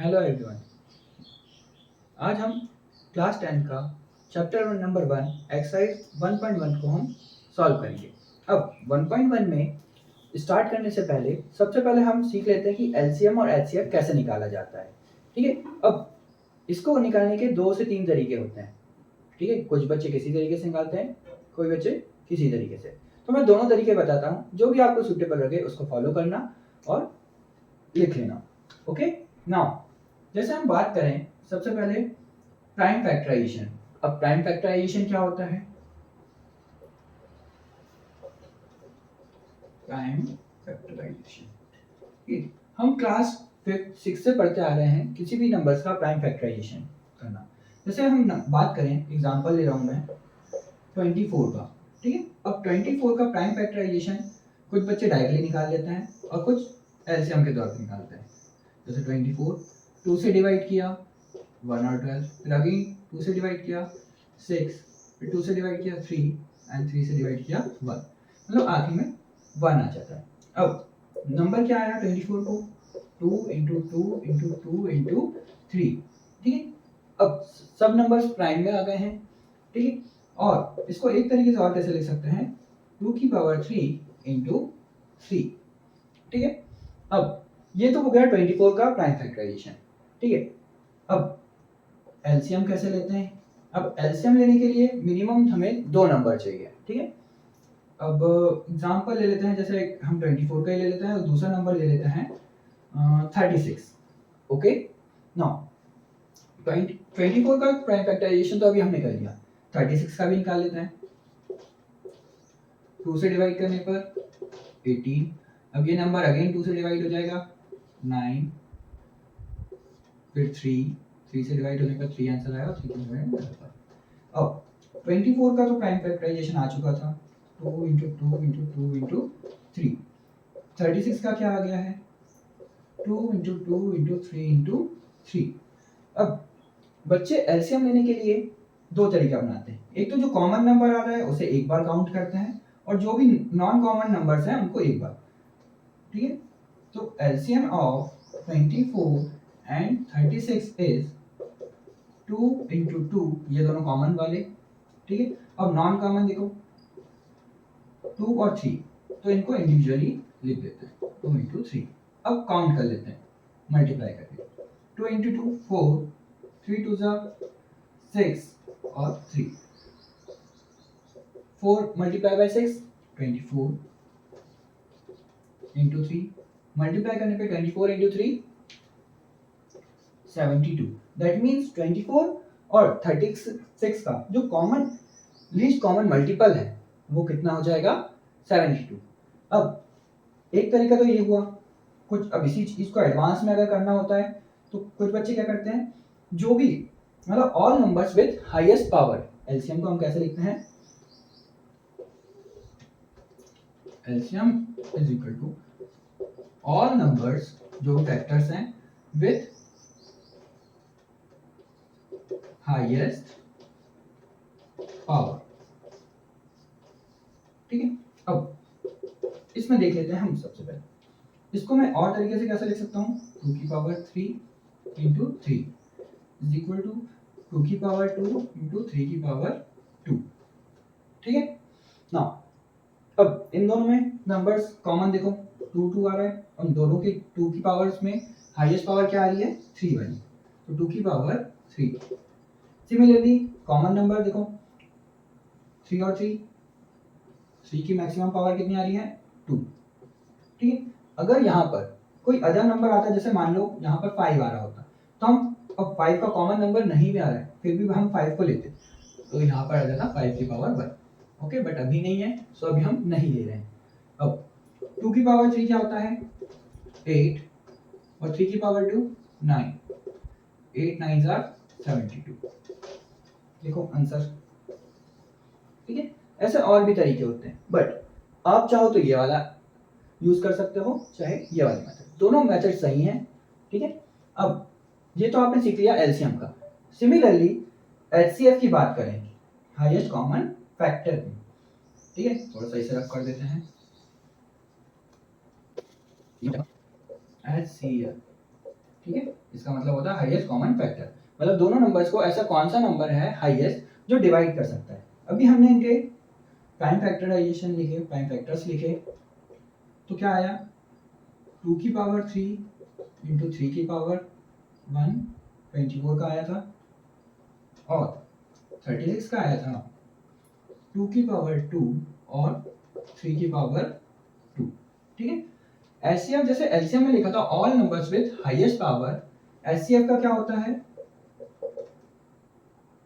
Hello everyone. आज हम class 10 का चैप्टर नंबर 1 एक्सरसाइज 1.1 को हम सॉल्व करेंगे। अब 1.1 में स्टार्ट करने से पहले सबसे पहले हम सीख लेते हैं कि एलसीएम और एचसीएफ कैसे निकाला जाता है। ठीक है, अब इसको निकालने के 2 से 3 तरीके होते हैं। ठीक है, कुछ बच्चे किसी तरीके से निकालते हैं, कोई बच्चे किसी तरीके से। तो मैं दोनों तरीके बताता हूँ, जो भी आपको सूटेबल लगे उसको फॉलो करना और लिख लेना। ओके, नाउ जैसे हम बात करें सबसे पहले प्राइम फैक्टराइजेशन। अब प्राइम फैक्टराइजेशन क्या होता है? प्राइम फैक्टराइजेशन हम क्लास 6 से पढ़ते आ रहे हैं, किसी भी नंबर्स का प्राइम फैक्टराइजेशन करना। जैसे हम बात करें, एग्जांपल ले रहा हूं मैं 24 का। ठीक है, अब 24 का प्राइम फैक्टराइजेशन कुछ बच्चे डायरेक्टली निकाल लेते हैं और कुछ एलसीएम के द्वारा निकालते हैं। जैसे 24 2 से डिवाइड किया 1 और 12, फिर अगेन 2 से डिवाइड किया 6, फिर 2 से डिवाइड किया 3 एंड 3 से डिवाइड किया 1, मतलब आखिर में 1 आ जाता है। अब नंबर क्या आया 24 को 2 इंटू 2 इंटू 2 इंटू 3। ठीक है, अब सब नंबर्स प्राइम में आ गए हैं। ठीक है, और इसको एक तरीके से और कैसे लिख सकते हैं, 2 की पावर 3 इंटू 3। ठीक है, अब ये तो हो गया 24 का प्राइम फैक्टराइजेशन। ठीक है, अब एलसीएम कैसे लेते हैं? अब एलसीएम लेने के लिए मिनिमम हमें 2 नंबर चाहिए। ठीक है, अब एग्जांपल ले लेते हैं, जैसे हम 24 का ही ले लेते हैं और दूसरा नंबर ले लेते हैं 36। ओके, नाउ 24 का प्राइम फैक्टराइजेशन तो अभी हमने कर लिया, 36 का भी निकाल लेते हैं। 2 से डिवाइड करने पर 18, अब ये नंबर अगेन 2 से डिवाइड हो जाएगा 9, फिर 3 से डिवाइड होने पर 3 आंसर आया और 3 से डिवाइड होगा। अब 24 का तो प्राइम फैक्टराइजेशन आ चुका था, 2 इंटू 2 इंटू 2 इंटू 3। 36 का क्या आ गया है, 2 इंटू 2 इंटू 3 इंटू 3। अब बच्चे एलसीएम लेने के लिए 2 तरीका अपनाते हैं। एक तो जो कॉमन नंबर आ रहा है उसे एक बार काउंट करते हैं, और जो भी नॉन कॉमन नंबर्स हैं उनको एक बार। ठीक है, तो LCM of 24 and 36 is 2 into 2, ये दोनों कॉमन वाले। ठीक है, अब नॉन कॉमन देखो 2 और 3, तो इनको इंडिविजुअली लिख देते हैं 2 इंटू 3। अब काउंट कर लेते हैं मल्टीप्लाई करके, 2 इंटू 2 4, 3 टू जा 6 और 3, 4 मल्टीप्लाई बाय 6 24 इंटू 3, मल्टीप्लाई करने पे 24 इंटू 3 72। दैट मीन्स 24 और 36 का जो कॉमन लीस्ट कॉमन मल्टीपल है वो कितना हो जाएगा 72। अब एक तरीका तो ये हुआ, कुछ अब इसी चीज को एडवांस में अगर करना होता है तो कुछ बच्चे क्या करते हैं, जो भी मतलब all numbers with highest power, LCM को हम कैसे लिखते हैं, LCM is equal to all numbers जो फैक्टर्स हैं विद हाईएस्ट पावर। ठीक है, अब इसमें देख लेते हैं हम सबसे पहले, इसको मैं और तरीके से कैसे लिख सकता हूँ, 2 की power 3 into 3 is equal to 2 की पावर 2 इंटू 3 की पावर 2। ठीक है, नाउ अब इन दोनों में नंबर्स कॉमन देखो 2 2 आ रहा है, और दोनों के 2 की पावर्स में हाईएस्ट पावर क्या आ रही है 3 वाली, तो 2 की पावर 3। सिमिलरली कॉमन नंबर देखो 3 और 3 की मैक्सिमम पावर कितनी आ रही है 2। ठीक है, अगर यहाँ पर कोई अदर नंबर आता है, जैसे मान लो यहाँ पर 5 आ रहा होता, तो हम अब 5 का कॉमन नंबर नहीं भी आ रहा है फिर भी हम 5 को लेते, तो यहाँ पर आ जाता 5 की पावर 1। ओके, बट अभी नहीं है सो अभी हम नहीं ले रहे हैं। अब 2 की पावर 3 क्या होता है 8, और 3 की पावर 2 9, 8 9 आर 72। देखो आंसर। ठीक है, ऐसे और भी तरीके होते हैं, बट आप चाहो तो ये वाला यूज कर सकते हो, चाहे ये वाले मेथड, दोनों मेथड सही हैं। ठीक है, अब ये तो आपने सीख लिया एलसीएम का। सिमिलरली एचसीएफ की बात करें, हाईएस्ट कॉमन फैक्टर में। ठीक है, थोड़ा सा इसे रख कर देते हैं, एचसीएफ। ठीक है, इसका मतलब होता है हाईएस्ट कॉमन फैक्टर, मतलब दोनों नंबर्स को ऐसा कौन सा नंबर है हाईएस्ट जो डिवाइड कर सकता है। अभी हमने इनके प्राइम फैक्टराइजेशन लिखे, प्राइम फैक्टर्स लिखे, तो क्या आया 2 की पावर 3 इंटू 3 की पावर 1 24 का आया था, और 36 का आया था 2 की पावर 2 और 3 की पावर 2। ठीक है, एचसीएफ जैसे एलसीएम में लिखा था all numbers with highest power, HCF का क्या होता है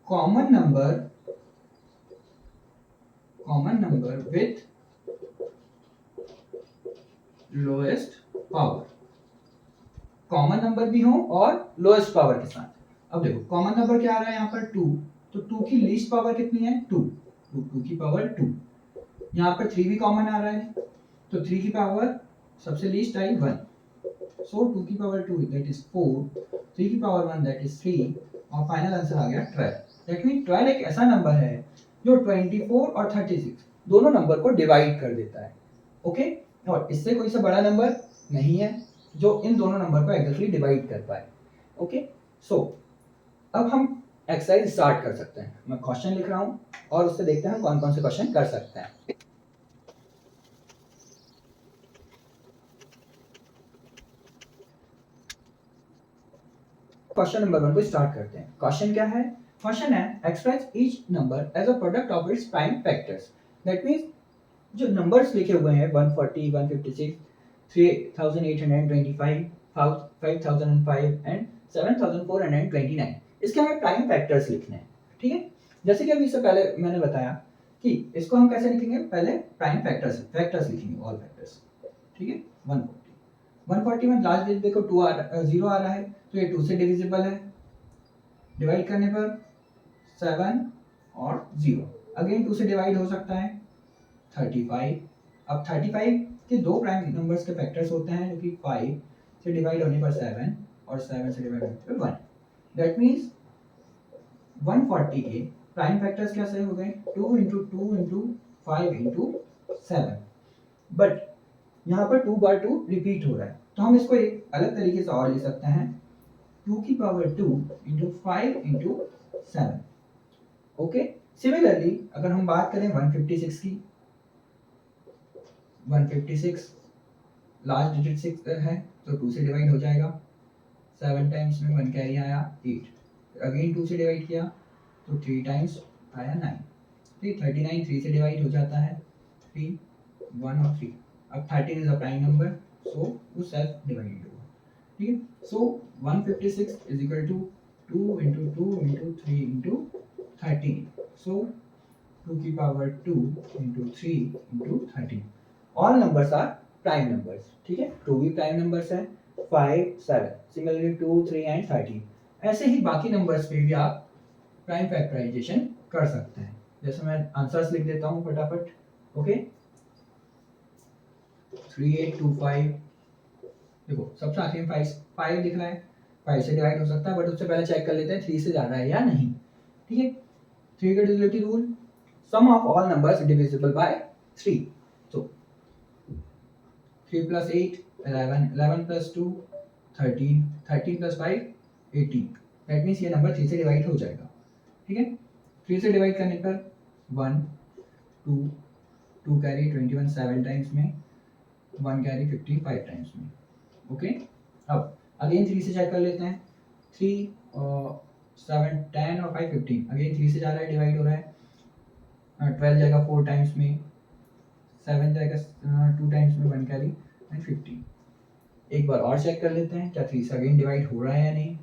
common number with lowest power, common number भी हो और लोएस्ट पावर के साथ। अब देखो कॉमन नंबर क्या आ रहा है यहाँ पर 2, तो 2 की लीस्ट पावर कितनी है 2, तो 2 की पावर 2। यहाँ पर 3 भी कॉमन आ रहा है, तो 3 की पावर सबसे लीस्ट आई 1, सो 2 की पावर 2 दैट इज 4, 3 की पावर 1 दैट इज 3, और फाइनल आंसर आ गया 12। दैट मीन 12 एक ऐसा नंबर है जो 24 और 36 दोनों नंबर को डिवाइड कर देता है। ओके, और इससे कोई सा बड़ा नंबर नहीं है जो इन दोनों नंबर को एग्जैक्टली डिवाइड कर पाए। ओके, सो अब हम एक्सरसाइज स्टार्ट कर सकते हैं। मैं क्वेश्चन लिख रहा हूँ और उससे देखते हैं हम कौन कौन से क्वेश्चन कर सकते हैं। क्वेश्चन नंबर 1 को स्टार्ट करते हैं। क्वेश्चन क्या है, क्वेश्चन है express each number as a product of its prime factors. That means जो नंबर्स लिखे हुए हैं 140, 156, 3825, 5005 एंड 7429, इसके हमें प्राइम फैक्टर्स लिखने हैं। ठीक है, जैसे कि अभी इससे पहले मैंने बताया कि इसको हम कैसे लिखेंगे, पहले प्राइम फैक्टर्स लिखेंगे, ऑल फैक्टर्स। ठीक है, 140 में लास्ट डिजिट देखो 0 आ रहा है, तो ये 2 से डिविजिबल है, डिवाइड करने पर 7 और 0, अगेन 2 से डिवाइड हो सकता है 35। अब 35 के दो प्राइम नंबर्स के फैक्टर्स होते हैं जो कि 5 से डिवाइड होने पर 7 और 7 से डिवाइड होने पर 1। दैट मीन्स 140 के प्राइम फैक्टर्स कैसे हो गए 2 इंटू 2 इंटू 5 इंटू 7, बट यहाँ पर 2 बार 2 रिपीट हो रहा है, तो हम इसको एक अलग तरीके से और लिख सकते हैं 2 की power 2 into 5 into 7। Okay, similarly अगर हम बात करें 156 की, 156 लास्ट डिजिट 6 है तो 2 से डिवाइड हो जाएगा, 7 टाइम्स में 1 कैरी आया 8, अगेन 2 से डिवाइड किया तो 3 टाइम्स आया 9, ठीक 39 3 से डिवाइड हो जाता है 3 1 और 3। अब 13 is a prime number, so वो सेल्फ डिवाइडेड होगा। ठीक है, so 156 is equal to 2 into 2 into 3 into 13, so 2 की power 2 into 3 into 13, all numbers are prime numbers. ठीक है, 2 भी प्राइम नंबर्स है, 5 7, सिमिलरली 2 3 एंड 13, ऐसे ही बाकी नंबर्स पे भी आप प्राइम फैक्टराइजेशन कर सकते हैं। जैसे मैं आंसर्स लिख देता हूँ फटाफट। ओके, 3825, देखो सबसे आखिर में 5 दिख रहा है, 5 से डिवाइड हो सकता है, बट उससे पहले चेक कर लेते हैं 3 से जा रहा है या नहीं। ठीक है, 3 का divisibility rule, sum of all numbers divisible by 3, तो 3 plus 8 11, 11 plus 2 13, 13 plus 5 18, that means ये नंबर 3 से डिवाइड हो जाएगा। ठीक है, 3 से डिवाइड करने पर 1 2 2 कैरी 21 7 टाइम्स में, 1 कैरी 55 टाइम्स में। ओके, अब अगेन 3 से चेक कर लेते हैं, 3 7 10 और 5 15, अगेन 3 से जा रहा है, डिवाइड हो रहा है, 12 जाएगा 4 टाइम्स में, 7 जाएगा 2 टाइम्स में, 1 कैरी एंड 15। एक बार और चेक कर लेते हैं क्या 3 से अगेन डिवाइड हो रहा है या नहीं।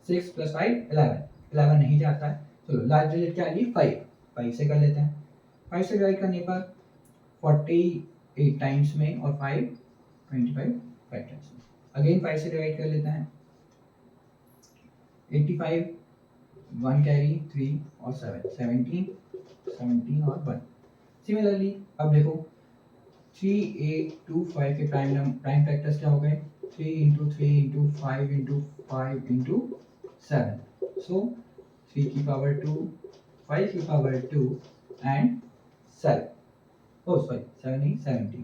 6 प्लस 5 11, 11 नहीं जाता है, चलो लास्ट डिजिट क्या आएगी 5, 5 से कर लेते हैं, 5 से डिवाइड करने पर 48 टाइम्स में और 5 25 5 टाइम्स में, अगेन 5 से डिवाइड कर लेते हैं, 85 1 कैरी 3 और 7 17 और 1। सिमिलरली अब देखो 3825 के प्राइम फैक्टर्स क्या हो गए 3 इंटू 3 इंटू 5 इंटू 5 इंटू 7, सो 3 की पावर 2 5 की पावर 2 एंड 7, ओ सॉरी 7 नहीं 17।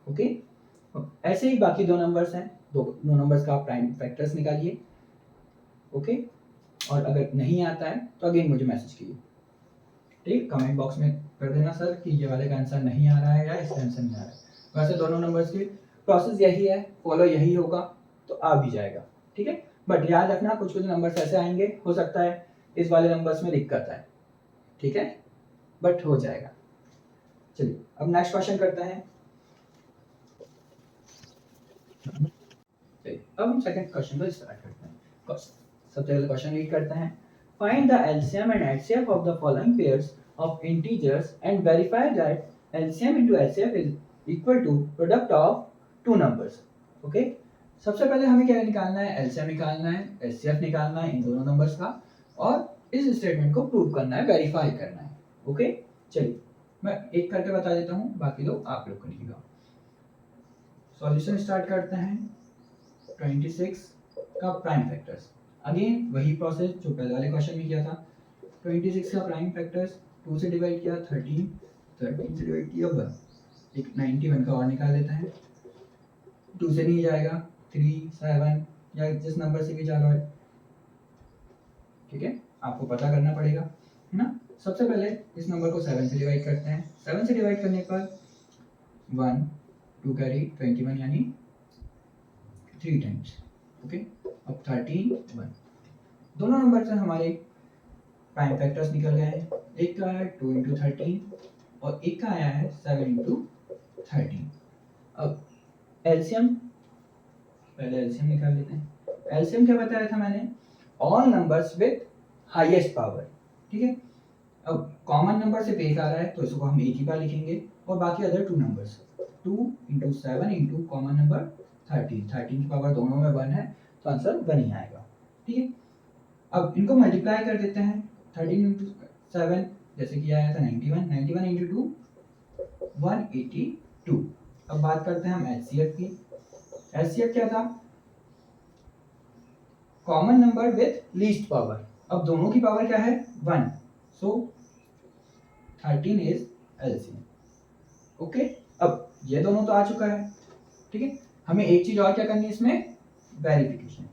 ओके, ऐसे ही बाकी दो नंबर्स हैं दोनों नंबर्स का आप प्राइम फैक्टर्स निकालिए, ओके। और अगर नहीं आता है तो अगेन मुझे मैसेज कीजिए, ठीक। कमेंट बॉक्स में कर देना सर कि ये वाले का आंसर नहीं आ रहा है या इसका आंसर नहीं आ रहा है। वैसे दोनों नंबर्स की प्रोसेस यही है, फॉलो यही होगा तो आ भी जाएगा, ठीक है। बट याद रखना कुछ कुछ नंबर्स ऐसे आएंगे, हो सकता है इस वाले नंबर्स में दिक्कत आए, ठीक है, बट हो जाएगा। चलिए अब नेक्स्ट क्वेश्चन करते हैं। अब हम सेकंड क्वेश्चन को स्टार्ट करते हैं। सबसे पहले क्वेश्चन रीड करते हैं। Find the LCM and HCF of the following pairs of integers and verify that LCM into HCF is equal to product of two numbers, okay. सबसे पहले हमें क्या निकालना है, एलसीएम निकालना है, एचसीएफ निकालना है इन दोनों नंबर्स का, और इस स्टेटमेंट को प्रूव करना है, वेरीफाई करना है, ओके। चलिए मैं एक करके बता देता हूँ, बाकी लोग आप लोग करिएगा। सॉल्यूशन स्टार्ट करते हैं। 26 का प्राइम फैक्टर्स, अगेन वही प्रोसेस जो पहले वाले क्वेश्चन में किया था। 26 का प्राइम फैक्टर्स 2 से डिवाइड किया 13, 13 से डिवाइड किया 1, एक 91 का और निकाल लेते हैं। 2 से नहीं जाएगा, 3, 7 या जिस नंबर से भी जा रहा है, ठीक है, आपको पता करना पड़ेगा, है ना। सबसे पहले इस नंबर को 7 से डिवाइड करते हैं। 7 से डिवाइड करने पर 1 2 कैरी 21 यानी 3 टाइम्स, ओके। अब 13 1, दोनों नंबर से हमारे प्राइम फैक्टर्स निकल गए हैं। एक का है 2 इंटू 13 और एक का आया है 7 इंटू 13। अब एलसीएम, पहले एलसीएम निकाल लेते हैं। एलसीएम क्या बताया था मैंने, all numbers with highest power, ठीक है। अब कॉमन नंबर से एक आ रहा है तो इसको हम एक ही बार लिखेंगे, और बाकी other two numbers 2 into 7 into common number 13, 13 की पावर दोनों में 1 है तो आंसर 1 ही आएगा, ठीक है। अब इनको मल्टीप्लाई कर देते हैं। 13 इंटू 7 जैसे कि आया था 91, 91 इंटू 2 182। अब बात करते हैं हम एचसीएफ की। एचसीएफ क्या था, common number with least power. अब दोनों की पावर क्या है 1, सो 13 इज एलसीएम, ओके। अब ये दोनों तो आ चुका है, ठीक है। हमें एक चीज और क्या करनी है इसमें, वेरिफिकेशन,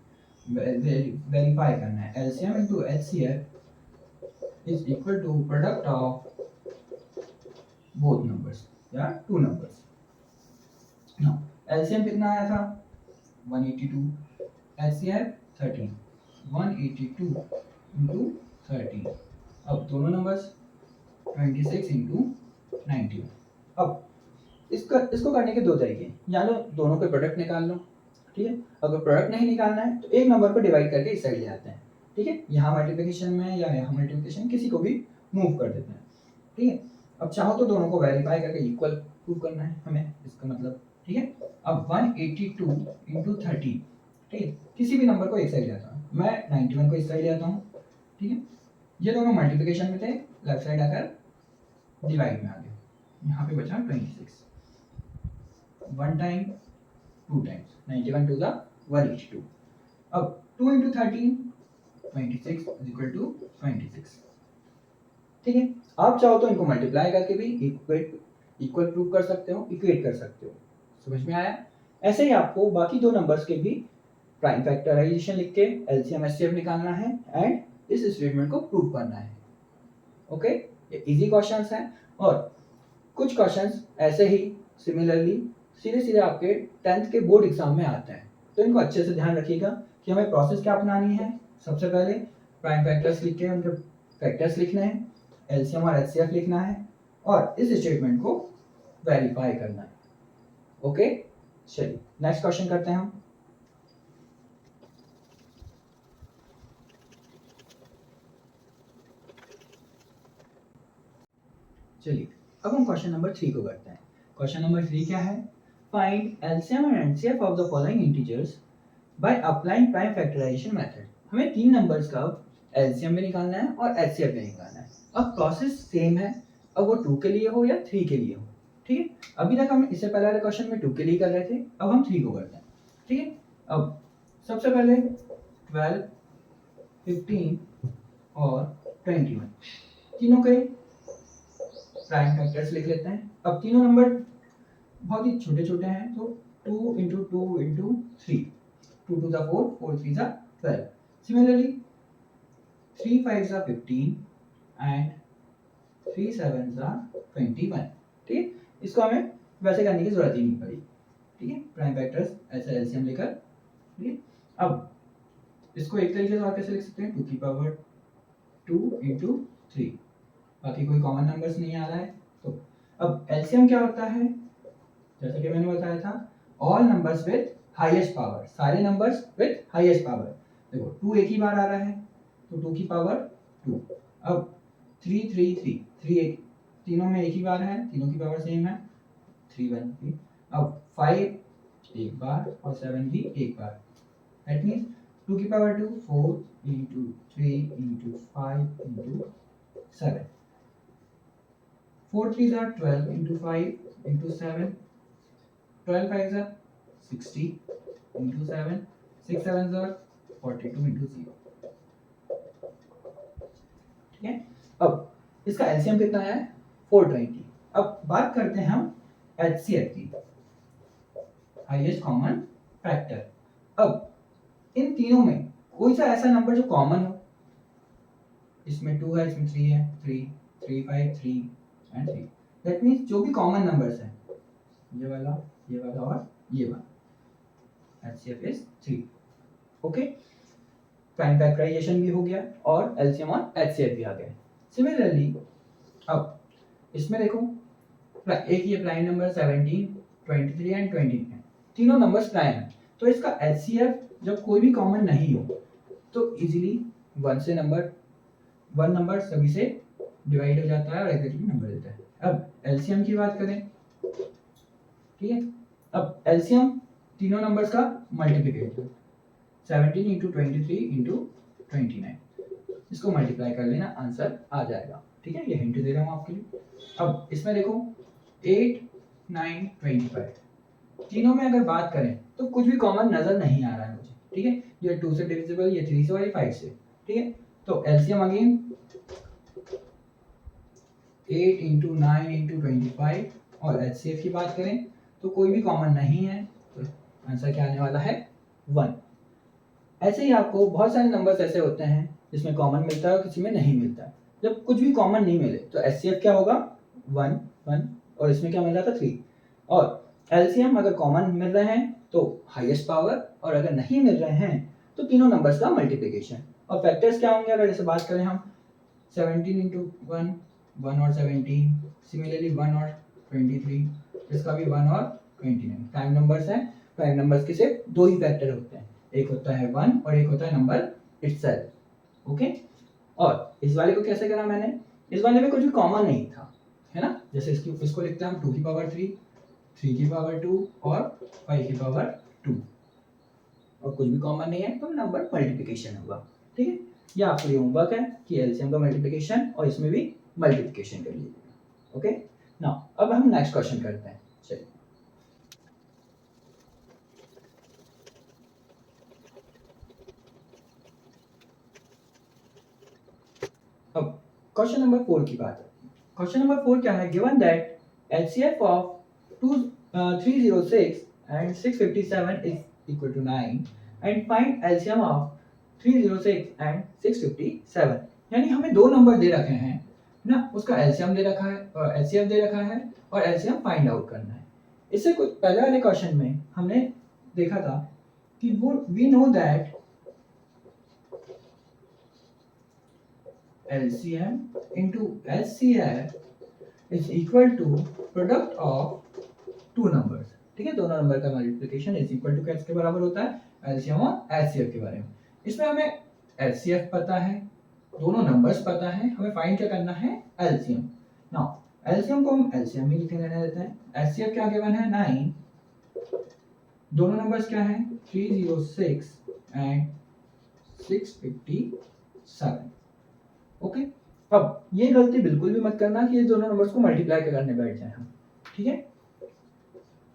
वेरीफाई करना है। LCM into HCF is equal to product of both numbers या टू नंबर्स। नाउ एलसीएम कितना आया था 182, एचसीएफ 13, 182 इंटू 13। अब दोनों नंबर्स 26 इंटू 91। अब इसको करने के दो तरीके, या लो दोनों के प्रोडक्ट निकाल लो, ठीक है। अगर प्रोडक्ट नहीं निकालना है तो एक नंबर को डिवाइड करके इस साइड ले आते हैं, ठीक है। यहाँ मल्टीप्लिकेशन में या यहाँ मल्टीप्लिकेशन किसी को भी मूव कर देते हैं, ठीक है। अब चाहो तो दोनों को वेरीफाई करके इक्वल प्रूव करना है हमें, इसका मतलब, ठीक है। अब 182 इंटू 30, ठीक है, किसी भी नंबर को एक साइड ले आता हूँ, मैं 91 को इस साइड ले आता हूँ, ठीक है। ये दोनों मल्टीप्लिकेशन में थे, लेफ्ट साइड आकर डिवाइड में आ गए, यहाँ पे बचा 26। 1 टाइम 2 टाइम्स 91 टू द 182। अब 2 इंटू 13 26 इज इक्वल टू 26, ठीक है। आप चाहो तो इनको मल्टीप्लाई करके भी इक्वल प्रूव कर सकते हो, इक्वेट कर सकते हो। समझ में आया। ऐसे ही आपको बाकी दो नंबर्स के भी प्राइम फैक्टराइजेशन लिख के एलसीएम एचसीएफ निकालना है एंड इस स्टेटमेंट को प्रूव करना है, ओके। ये इजी क्वेश्चंस हैं, और कुछ क्वेश्चंस ऐसे ही सिमिलरली सीधे सीधे आपके 10th के बोर्ड एग्जाम में आते हैं, तो इनको अच्छे से ध्यान रखिएगा कि हमें प्रोसेस क्या अपनानी है। सबसे पहले प्राइम फैक्टर्स लिख के उनके फैक्टर्स लिखने हैं, एलसीएम और एचसीएफ लिखना है, और इस स्टेटमेंट को वेरीफाई करना है, ओके। चलिए नेक्स्ट क्वेश्चन करते हैं हम। चलिए अब हम क्वेश्चन नंबर 3 को करते हैं। क्वेश्चन नंबर 3 क्या है, find LCM and HCF of the following integers by applying prime factorization method. हमें तीन नंबर्स का एलसीएम भी निकालना है और एचसीएफ भी निकालना है। अब प्रोसेस सेम है, अब वो 2 के लिए हो या 3 के लिए हो, ठीक है। अभी तक हम इससे पहले वाले क्वेश्चन में 2 के लिए कर रहे थे, अब हम 3 को करते हैं, ठीक है। अब सबसे पहले 12, 15 और 21 तीनों के प्राइम फैक्टर्स लिख लेते हैं। अब तीनों नंबर बहुत ही छोटे छोटे हैं तो 2 into 2 into 3, 2 2 the 4, 4 3 the 12. Similarly 3 5 the 15 and 3 7 the 21. ठीक है, इसको हमें वैसे करने की जरूरत ही नहीं पड़ी। ठीक है, प्राइम फैक्टर्स ऐसा एलसीएम लेकर। ठीक है, अब इसको एक तरीके से और कैसे लिख सकते हैं, 2 की पावर 2 into 3, बाकी कोई कॉमन नंबर्स नहीं आ रहा है। तो अब एलसीएम क्या होता है, जैसा कि मैंने बताया था, all numbers with highest power, सारे नंबर्स विद हाईएस्ट पावर। देखो 2 एक ही बार आ रहा है तो 2 की पावर 2। अब 3 3 3 3 एक तीनों में एक ही बार है, तीनों की पावर सेम है, 3 1 3। अब 5 एक बार और 7 भी एक बार, दैट मींस 2 की power 2 4 into 3 into 5 into 7, 4 3s are 12 into 5 into 7, 12 5s are 60 into 7, 6 7s are 42 into 0। ठीक है, अब इसका एलसीएम कितना है, 420। अब बात करते हैं हम एचसीएफ की, हाईएस्ट कॉमन फैक्टर। अब इन तीनों में कोई सा ऐसा नंबर जो कॉमन हो, इसमें 2 है, इसमें 3 है, 3 3 5 3 एंड 3, दैट मींस जो भी कॉमन नंबर्स हैं, ये वाला और ये वाला, HCF is 3। Okay, prime factorization भी हो गया और एलसीएम और एचसीएफ भी आ गए। सिमिलरली अब इसमें देखो, एक ये प्राइम नंबर 17 23 एंड 20 है, तीनों नंबर्स प्राइम है, तो इसका एचसीएफ जब कोई भी कॉमन नहीं हो तो इजीली वन नंबर सभी से डिवाइड हो जाता है और एग्जैक्टली नंबर देता है। अब एलसीएम की बात करें, ठीक है, अब एलसीएम तीनों नंबर्स का मल्टीप्लिकेशन, 17 into 23 into 29, इसको मल्टीप्लाई कर लेना, आंसर आ जाएगा। ठीक है, ये हिंट दे रहा हूँ आपके लिए। अब इसमें देखो 8 9 25, तीनों में अगर बात करें तो कुछ भी कॉमन नजर नहीं आ रहा है मुझे। ठीक है, ये 2 से डिविजिबल, ये 3 से और ये 5 से। ठीक है, तो एलसीएम अगेन 8 into 9 into 25, और एचसीएफ की बात करें तो कोई भी कॉमन नहीं है, तो आंसर क्या आने वाला है, 1। ऐसे ही आपको बहुत सारे नंबर्स ऐसे होते हैं जिसमें कॉमन मिलता है और किसी में नहीं मिलता है। जब कुछ भी कॉमन नहीं मिले तो एचसीएफ क्या होगा, 1 1, और इसमें क्या मिल रहा था, 3। और एलसीएम अगर कॉमन मिल रहे हैं तो हाईएस्ट पावर, और अगर नहीं मिल रहे हैं तो तीनों नंबर्स का मल्टीप्लिकेशन। और फैक्टर्स क्या होंगे, अगर जैसे बात करें हम 17 into 1 1 और 17, सिमिलरली 1 और 23, इसका भी 1 और 29। प्राइम नंबर्स हैं, प्राइम नंबर्स के सिर्फ दो ही फैक्टर होते हैं, एक होता है 1 और एक होता है नंबर इटसेल्फ। ओके, और इस वाले को कैसे करा मैंने, इस वाले में कुछ भी कॉमन नहीं था, है ना, जैसे इसको लिखते हैं हम 2 की पावर 3 3 की पावर 2 और 5 की पावर 2, और कुछ भी कॉमन नहीं है तो नंबर मल्टीप्लिकेशन होगा। ठीक है, ये आपके लिए होमवर्क है कि एलसीएम का मल्टीप्लिकेशन और इसमें भी मल्टीप्लिकेशन कर लीजिएगा। ओके, नाउ अब हम नेक्स्ट क्वेश्चन करते हैं। चलिए, अब क्वेश्चन नंबर 4 की बात है। क्वेश्चन नंबर 4 क्या है, given that HCF of 306 and 657 is equal to 9 and find LCM of 306 and 657। यानी हमें दो नंबर दे रखे हैं ना, उसका एलसीएम दे रखा है और एचसीएफ दे रखा है, और एलसीएम फाइंड आउट करना है। इससे कुछ पहले वाले क्वेश्चन में हमने देखा था कि वो we know that LCM into HCF is equal to product of two numbers. ठीक है, दोनों नंबर का मल्टीप्लिकेशन इज इक्वल टू किसके बराबर होता है, एलसीएम और एचसीएफ के बारे में। इसमें हमें एचसीएफ पता है, दोनों नंबर्स पता है, हमें फाइंड क्या करना है, एलसीएम। नाउ एलसीएम को हम एलसीएम ही लिख लेने देते हैं। एचसीएफ क्या गिवन है, 9, दोनों नंबर्स क्या है, 306 एंड 657। ओके, अब ये गलती बिल्कुल भी मत करना कि ये दोनों नंबर्स को मल्टीप्लाई करने बैठ जाए हम। ठीक है,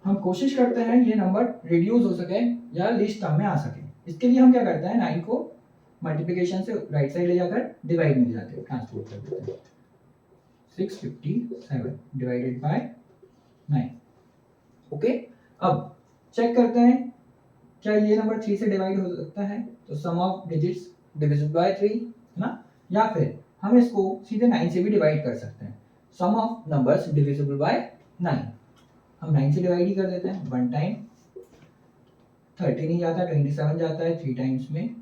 हम कोशिश करते हैं ये नंबर रिड्यूस हो सके या लीस्ट टर्म में आ सके। इसके लिए हम क्या करते हैं, 9 को मल्टीप्लिकेशन से राइट साइड ले जाकर डिवाइड में ले जाते हैं, ट्रांसपोर्ट कर देते हैं। 657 डिवाइडेड बाय 9। ओके, अब चेक करते हैं क्या ये नंबर 3 से डिवाइड हो सकता है, तो सम ऑफ डिजिट्स डिविजिबल बाय 3 है ना, या फिर हम इसको सीधे 9 से भी डिवाइड कर सकते हैं, सम ऑफ नंबर्स डिविजिबल बाय 9। हम 9 से डिवाइड ही कर देते हैं, 1 टाइम 13 ही जाता है, 27 जाता है 3 टाइम्स में,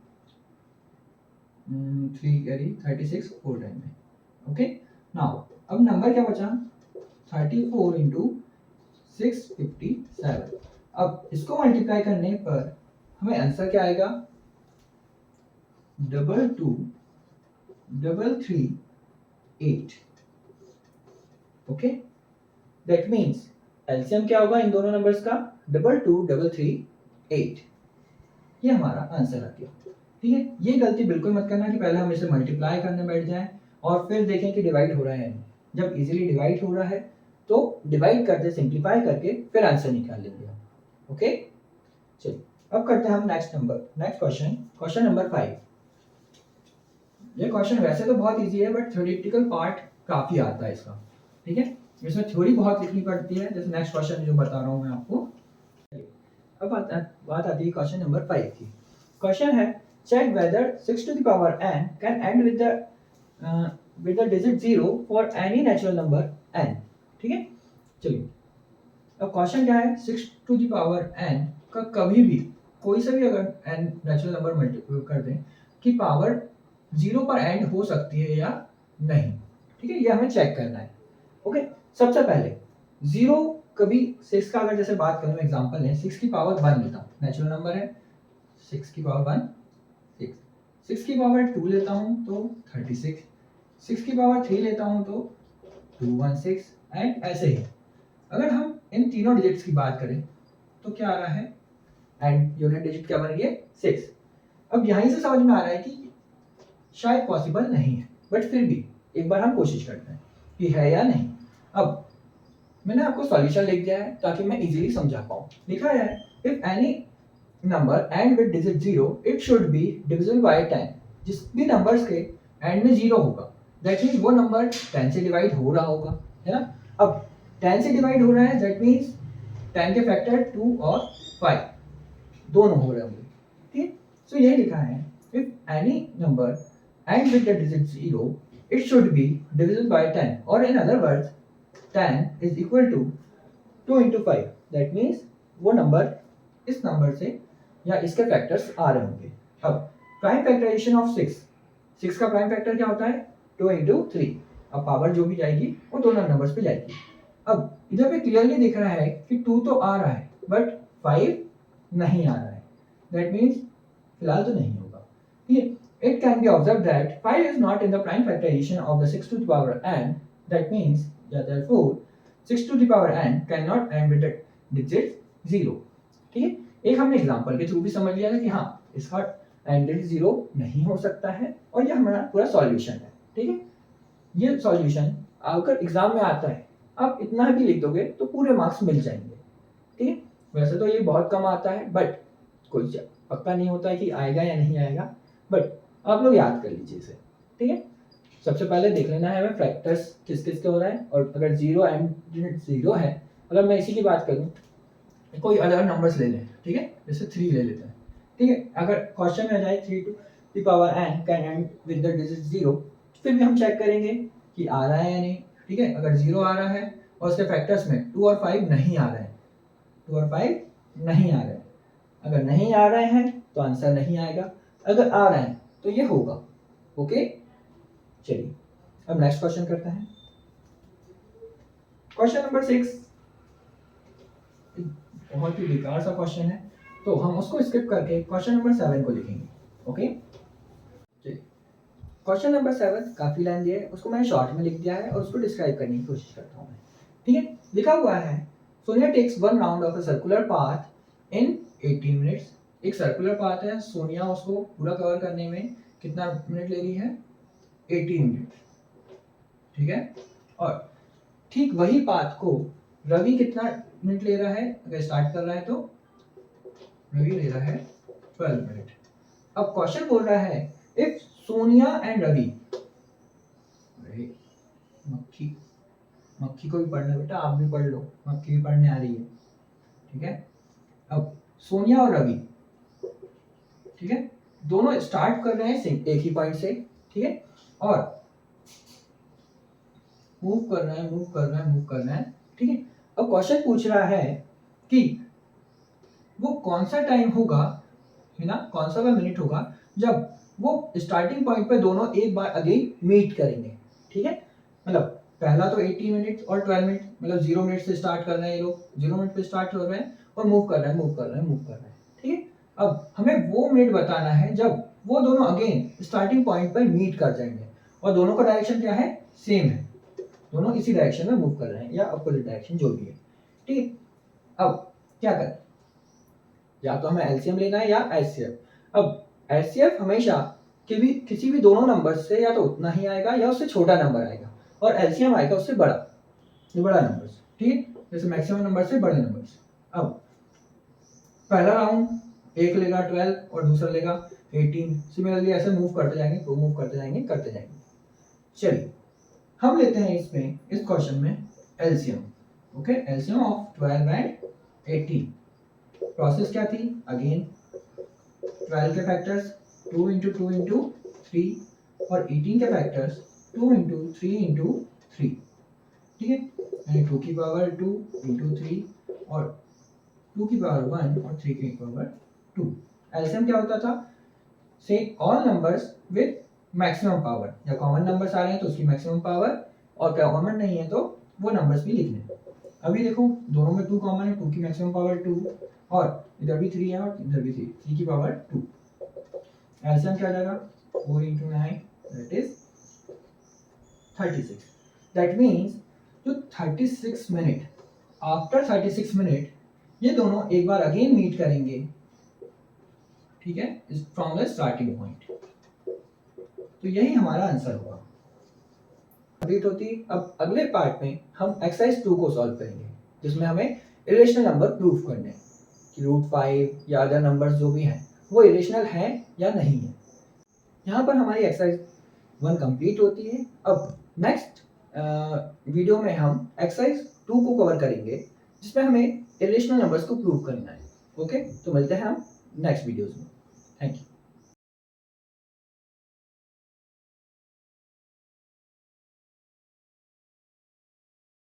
3 कैरी 36 4 टाइम में। ओके, नाउ अब नंबर क्या बचा, 34 इंटू 657। अब इसको मल्टीप्लाई करने पर हमें आंसर क्या आएगा, 223338। ओके, दैट मीन्स एलसीएम क्या होगा इन दोनों नंबर्स का, 223338। ये हमारा आंसर आ गया। ठीक है, ये गलती बिल्कुल मत करना कि पहले हम इसे मल्टीप्लाई करने बैठ जाएं और फिर देखें कि डिवाइड हो रहा है नहीं। जब इजीली डिवाइड हो रहा है तो डिवाइड करके सिंप्लीफाई करके फिर आंसर निकाल लेंगे हम। ओके, चलिए अब करते हैं हम नेक्स्ट क्वेश्चन, क्वेश्चन नंबर 5। ये क्वेश्चन वैसे तो बहुत इजी है बट थ्योरेटिकल पार्ट काफी आता है इसका। ठीक है, इसमें थ्योरी बहुत लिखनी पड़ती है, जैसे नेक्स्ट क्वेश्चन जो बता रहा हूँ मैं आपको। अब बात आती है क्वेश्चन नंबर 5 की। क्वेश्चन है check whether 6 to the power n can end with the digit 0 for any natural number n। ठीक है, चलिए अब क्वेश्चन क्या है, 6 टू द पावर n का कभी भी कोई सा भी अगर n नेचुरल नंबर मल्टीप्लाई कर दें कि पावर 0 पर एंड हो सकती है या नहीं। ठीक है, ये हमें चेक करना है। ओके, सबसे पहले 0 कभी 6 का अगर जैसे बात करूं एग्जांपल है 6 की पावर 1 लेता हूं, नेचुरल नंबर है 6 की पावर 1 6, 6 की पावर 2 लेता हूं तो 36, 6 की पावर 3 लेता हूं तो 216 एंड ऐसे ही। अगर हम इन तीनों डिजिट्स की बात करें तो क्या आ रहा है, एंड यूनिट डिजिट क्या बन रही है 6। अब यहीं से समझ में आ रहा है कि शायद पॉसिबल नहीं है, बट फिर भी एक बार हम कोशिश करते हैं कि है या नहीं। अब मैंने आपको सॉल्यूशन लिख दिया है ताकि मैं इजीली समझा पाऊँ। लिखा है if any number and with digit 0 it should be divisible by 10। जिस भी नंबर्स के एंड में 0 होगा दैट मीन्स वो नंबर 10 से डिवाइड हो रहा होगा, है ना। अब 10 से डिवाइड हो रहा है दैट मीन्स 10 के फैक्टर 2 और 5 दोनों हो रहे होंगे। ठीक, सो यही लिखा है if any number and with the digit 0 it should be divisible by 10, or in other words 10 is equal to 2 into 5। that means वो नंबर इस नंबर से या इसके फैक्टर्स आ रहे होंगे। अब प्राइम फैक्टराइजेशन ऑफ 6 का प्राइम फैक्टर क्या होता है 2 into 3। अब पावर जो भी जाएगी वो दोनों नंबर्स पे जाएगी। अब इधर पे क्लियरली दिख रहा है कि 2 तो आ रहा है बट 5 नहीं आ रहा है, दैट मीन्स फिलहाल तो नहीं होगा। ठीक है, it can be observed that 5 is not in the prime factorization of the 6 to the power n। that means therefore 6 to the power n cannot end with the digit 0। ठीक है, एक हमने एग्जांपल के थ्रू भी समझ लिया है कि हाँ इसका एंड डिजिट 0 नहीं हो सकता है और ये हमारा पूरा सॉल्यूशन है। ठीक है, ये सॉल्यूशन अगर एग्जाम में आता है आप इतना भी लिख दोगे तो पूरे मार्क्स मिल जाएंगे। ठीक है, वैसे तो ये बहुत कम आता है बट कोई पक्का नहीं होता है कि आएगा या नहीं आएगा, बट आप लोग याद कर लीजिए इसे। ठीक है, सबसे पहले देख लेना है हमें फैक्टर्स किस किस के हो रहा है, और अगर 0 एंड 0 है, अगर मैं इसी की बात करूं कोई अदर नंबर्स ले लें। ठीक है, जैसे 3 ले लेते हैं। ठीक है, अगर क्वेश्चन में आ जाए 3 to the power n can end with the digit 0, फिर भी हम चेक करेंगे कि आ रहा है या नहीं। ठीक है, अगर 0 आ रहा है और उसके फैक्टर्स में 2 और 5 नहीं आ रहे हैं, 2 और 5 नहीं आ रहे हैं, अगर नहीं आ रहे हैं तो आंसर नहीं आएगा, अगर आ रहे हैं तो ये होगा। ओके, चलिए अब नेक्स्ट क्वेश्चन करते हैं। क्वेश्चन नंबर 6 बहुत ही बेकार सा क्वेश्चन है तो हम उसको स्किप करके क्वेश्चन नंबर 7 को लिखेंगे। ओके, चलिए क्वेश्चन नंबर 7 काफी लेंथी है, उसको मैंने शॉर्ट में लिख दिया है और उसको डिस्क्राइब करने की कोशिश करता हूँ मैं। ठीक है, लिखा हुआ है Sonia takes 1 round of a circular path in 18 minutes. एक सर्कुलर पाथ है, सोनिया उसको पूरा कवर करने में कितना मिनट ले रही है 18 मिनट। ठीक है, और ठीक वही पाथ को रवि कितना मिनट ले रहा है, अगर स्टार्ट कर रहा है तो रवि ले रहा है 12 मिनट। अब क्वेश्चन बोल रहा है इफ सोनिया एंड रवि, मक्खी को भी पढ़ना बेटा, आप भी पढ़ लो, मक्खी भी पढ़ने आ रही है। ठीक है, अब सोनिया और रवि, ठीक है, दोनों स्टार्ट कर रहे हैं सेम एक ही पॉइंट से, ठीक है, और मूव कर रहे हैं, मूव कर रहे हैं, मूव कर रहे हैं, ठीक है। अब क्वेश्चन पूछ रहा है कि वो कौन सा टाइम होगा, है ना, कौन सा मिनट होगा जब वो स्टार्टिंग पॉइंट पे दोनों एक बार अगेन मीट करेंगे, ठीक है। मतलब पहला तो 18 मिनट और 12 मिनट, मतलब 0 मिनट से स्टार्ट कर रहे हैं ये लोग, 0 मिनट पे स्टार्ट कर रहे हैं और मूव कर रहे हैं, मूव कर रहे हैं, मूव कर रहे हैं, ठीक है। अब हमें वो मिनट बताना है जब वो दोनों अगेन स्टार्टिंग पॉइंट पर मीट कर जाएंगे और दोनों का डायरेक्शन क्या है, सेम है, दोनों इसी डायरेक्शन में मूव कर रहे हैं या अपोजिट डायरेक्शन जो भी है, ठीक है। अब क्या करें, या तो हमें एलसीएम लेना है या एचसीएफ। अब एचसीएफ हमेशा किसी भी दोनों नंबर से या तो उतना ही आएगा या उससे छोटा नंबर आएगा, और एलसीएम आएगा उससे बड़ा, ये बड़ा नंबर, ठीक है, जैसे मैक्सिमम नंबर से बड़े नंबर। अब पहला राउंड एक लेगा 12 और दूसरा लेगा 18, सिमिलरली ऐसे मूव करते जाएंगे, तो मूव करते जाएंगे, करते जाएंगे। चलिए हम लेते हैं इसमें, इस क्वेश्चन में LCM, okay, LCM of 12 and 18। Process क्या थी, अगेन 12 के फैक्टर्स 2 इंटू 2 इंटू 3 और 18 के फैक्टर्स 2 इंटू 3 इंटू 3, ठीक है, यानी 2 की पावर 2 इंटू 3 और 2 की पावर 1 और 3 की पावर 2। एलसीएम क्या होता था, से all numbers with maximum power, या कॉमन नंबर्स आ रहे हैं तो उसकी मैक्सिमम पावर, और क्या कॉमन नहीं है तो वो नंबर्स भी लिखने हैं। अभी देखो दोनों में 2 कॉमन है, 2 की मैक्सिमम पावर 2 और इधर भी 3 है और इधर भी 3 की पावर 2। एलसीएम क्या आ जाएगा, 4 into 9 that is 36। That means जो 36 मिनट, आफ्टर 36 मिनट ये दोनों एक बार अगेन मीट करेंगे, ठीक है, फ्रॉम द स्टार्टिंग पॉइंट। तो यही हमारा आंसर होगा। कंप्लीट होती। अब अगले पार्ट में हम एक्सरसाइज 2 को सॉल्व करेंगे, जिसमें हमें इरेशनल नंबर प्रूव करने हैं कि √5 या अदर नंबर्स जो भी हैं वो इरेशनल हैं या नहीं है। यहाँ पर हमारी एक्सरसाइज 1 कंप्लीट होती है। अब नेक्स्ट वीडियो में हम एक्सरसाइज 2 को कवर करेंगे, जिसमें हमें इरेशनल नंबर्स को प्रूव करना है। ओके, तो मिलते हैं हम नेक्स्ट वीडियोज में। Thank you.